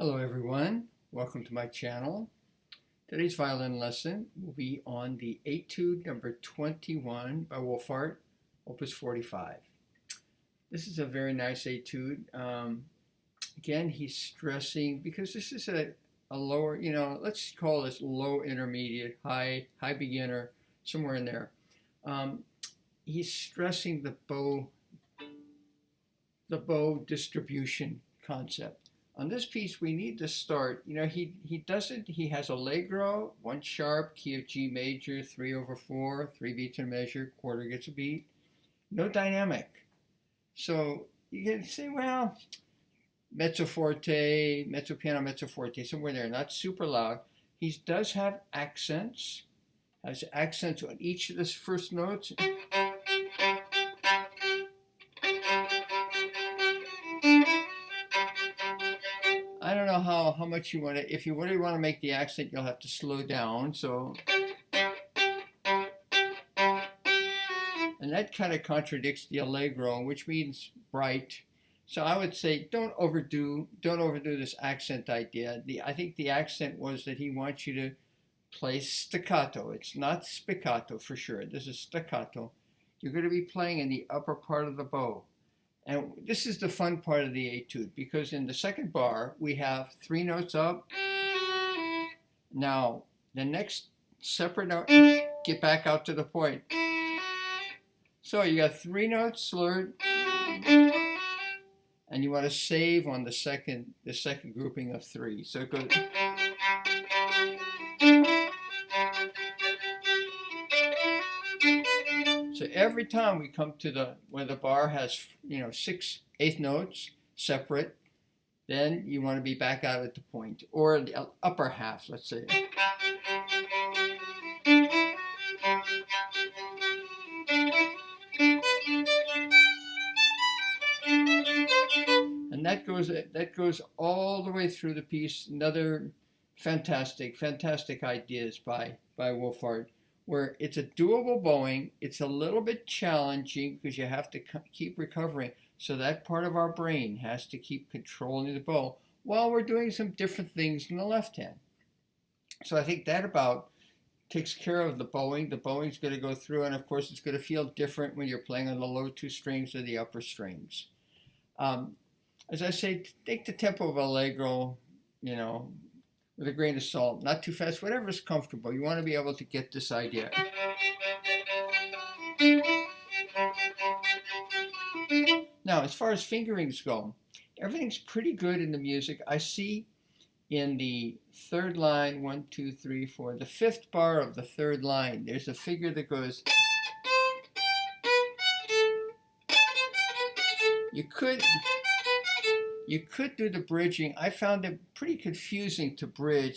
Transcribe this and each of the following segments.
Hello everyone, welcome to my channel. Today's violin lesson will be on the Etude number 21 by Wohlfahrt, Opus 45. This is a very nice etude. Again, he's stressing, because this is a lower, let's call this low intermediate, high beginner, somewhere in there. He's stressing the bow distribution concept. On this piece, we need to start, he has allegro, one sharp, key of G major, 3/4, 3 beats in a measure, quarter gets a beat, no dynamic. So you can say, well, mezzo forte, mezzo piano, mezzo forte, somewhere there, not super loud. He does have accents, has accents on each of the first notes. I don't know how much you want to, if you really want to make the accent, you'll have to slow down. So, and that kind of contradicts the allegro, which means bright. So I would say don't overdo this accent idea. I think the accent was that he wants you to play staccato. It's not spiccato for sure. This is staccato. You're going to be playing in the upper part of the bow. And this is the fun part of the etude, because in the second bar, we have 3 notes up. Now, the next separate note, get back out to the point. So you got 3 notes slurred, and you want to save on the second grouping of 3. So it goes. So every time we come to where the bar has 6 eighth notes separate, then you want to be back out at the point, or the upper half, let's say. And that goes all the way through the piece. Another fantastic ideas by Wohlfahrt, where it's a doable bowing. It's a little bit challenging because you have to keep recovering. So that part of our brain has to keep controlling the bow while we're doing some different things in the left hand. So I think that about takes care of the bowing. The bowing's going to go through, and of course it's going to feel different when you're playing on the low 2 strings or the upper strings. As I say, take the tempo of allegro, with a grain of salt, not too fast, whatever's comfortable. You want to be able to get this idea. Now, as far as fingerings go, everything's pretty good in the music. I see in the third line, 1, 2, 3, 4, the 5th bar of the 3rd line, there's a figure that goes. You could do the bridging. I found it pretty confusing to bridge.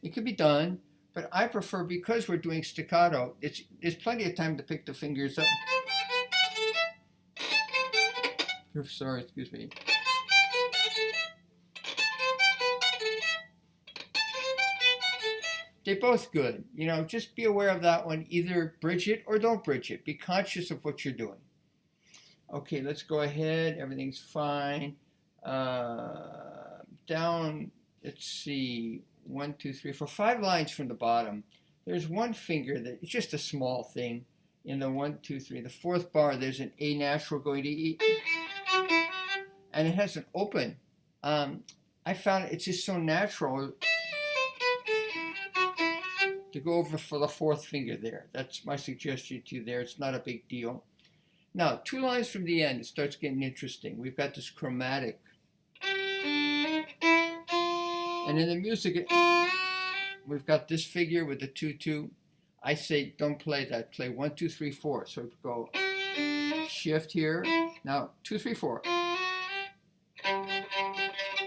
It could be done, but I prefer, because we're doing staccato, there's plenty of time to pick the fingers up. Sorry, excuse me. they're both good. You know, just be aware of that one. Either bridge it or don't bridge it. Be conscious of what you're doing. Okay, let's go ahead. Everything's fine. Down, let's see, 1, 2, 3, 4, 5 lines from the bottom. There's one finger that it's just a small thing. In the 1, 2, 3, the fourth bar, there's an A natural going to E, and it has an open. I found it's just so natural to go over for the fourth finger there. That's my suggestion to you there. It's not a big deal. Now, 2 lines from the end, it starts getting interesting. We've got this chromatic. And in the music, we've got this figure with the 2, 2. I say don't play that. Play 1, 2, 3, 4. So go shift here. Now 2, 3, 4.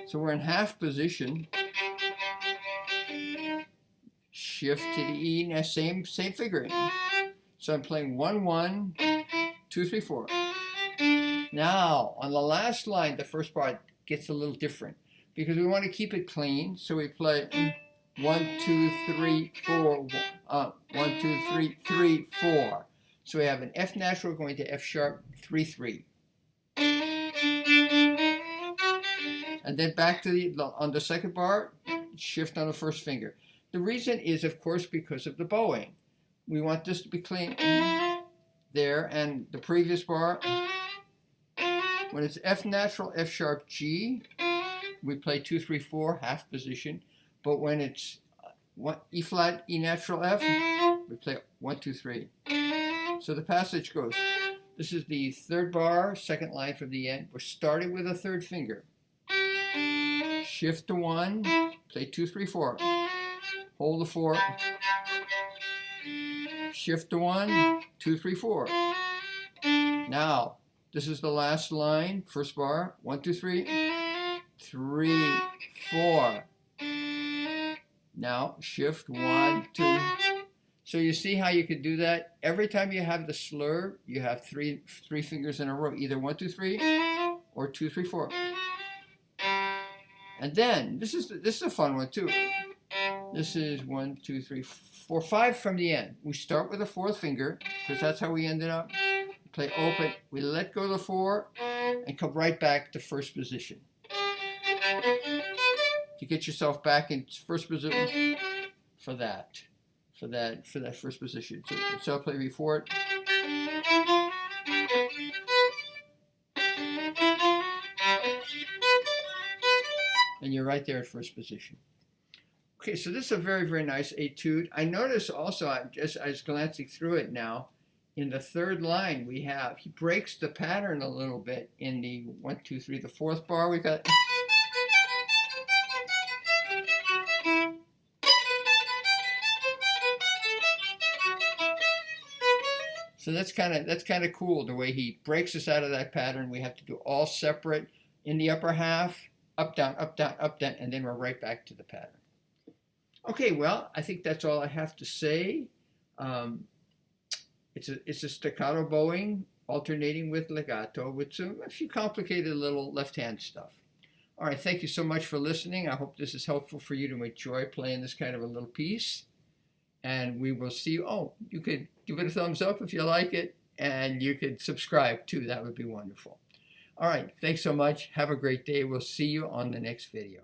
So we're in half position. Shift to the E. Now same figure. So I'm playing 1, 1, 2, 3, 4. Now on the last line, the first bar gets a little different because we want to keep it clean. So we play 1, 2, 3, 4. 1, 2, 3, 3, 4. So we have an F natural going to F sharp, 3, 3. And then back to on the second bar, shift on the first finger. The reason is, of course, because of the bowing. We want this to be clean there, and the previous bar, when it's F natural, F sharp, G, we play 2, 3, 4, half position. But when it's E flat, E natural, F, we play 1, 2, 3. So the passage goes, this is the third bar, second line from the end. We're starting with a third finger. Shift to 1, play 2, 3, 4. Hold the 4. Shift to 1, 2, 3, 4. Now, this is the last line, first bar, 1, 2, 3, 3, 4. Now, shift 1, 2. So you see how you can do that? Every time you have the slur, you have three fingers in a row, either 1, 2, 3 or 2, 3, 4. And then, this is a fun one too. This is 1, 2, 3, 4, 5 from the end. We start with the fourth finger, because that's how we ended up. Play open, we let go of the 4, and come right back to first position. To get yourself back in first position for that first position. So I'll play before it. And you're right there at first position. Okay, so this is a very, very nice etude. I notice also, I was glancing through it now, in the third line he breaks the pattern a little bit in the 1, 2, 3, the fourth bar. We've got. So that's kind of cool the way he breaks us out of that pattern. We have to do all separate in the upper half, up, down, up, down, up, down, and then we're right back to the pattern. Okay, well, I think that's all I have to say. It's a staccato bowing alternating with legato with a few complicated little left-hand stuff. All right, thank you so much for listening. I hope this is helpful for you to enjoy playing this kind of a little piece. And we will see you. Oh, you could give it a thumbs up if you like it, and you could subscribe too. That would be wonderful. All right, thanks so much. Have a great day. We'll see you on the next video.